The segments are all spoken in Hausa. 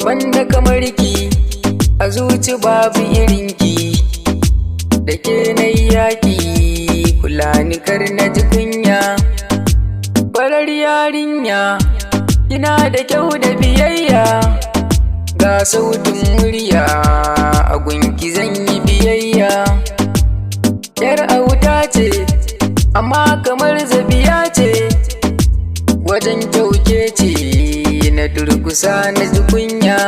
Wanda kamar ki a zuci babu irinki, da ke na yaƙi kula ni kar na ji kunya. Farar yarinya kina da kyau da biyayya, ga sautin murya a gunki zan yi biyayya. Yar auta ce amma kamar zabiya ce, wajen kyauke ce na durkusa na ji kunya.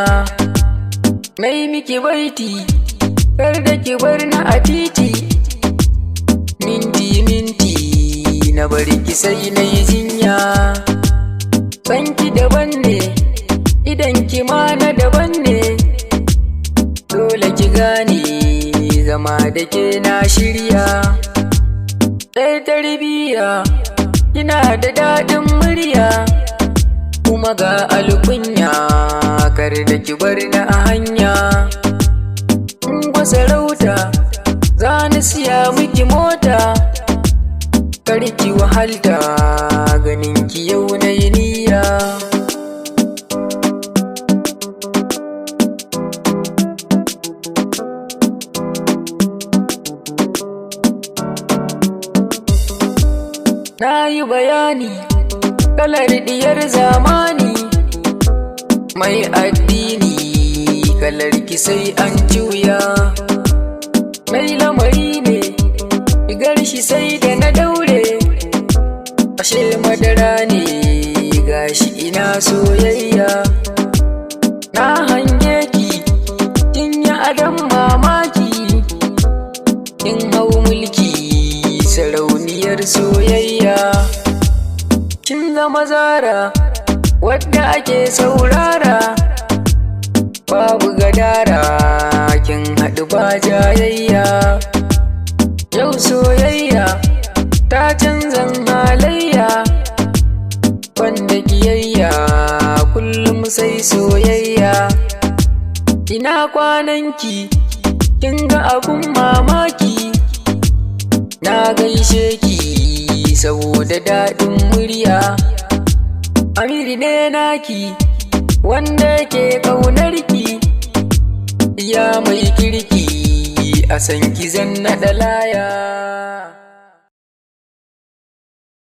Nai miki baiti kar da ki bar na a titi, minti minti na bari ki sai na yi jinya. Sanki daban ne idan ki ma na daban ne, dole ki gane zama da ke na shirya. Ɗaya tarbiyya kina da daɗin murya, kuma ga alkunya kar da ki bar na a hanya. In kwa sarauta za ni siya miki mota, kar ki wahalta ganin ki yau na yi niyya. Na yi bayani kalar diyar zamani, mai addini kalar ki sai an juya. Mai lamari ne rigar shi sai da na daure, ashe madara ne gashi ina soyayya. Na hange ki kin yi adon mamaki, kin hau mulki sarauniyar soyayya. Kin zama Zara wadda ake saurara, babu gadara kin haɗu ba jayayya. Yau soyayya ta canzan halayya, wanda kiyayya kullum sai soyayya. Ina kwananki kin ga abun mamaki, na gaishe ki saboda daɗin murya. Amiri ne naki wanda ke ƙaunar ki, ya mai kirki a san ki zan naɗa laya.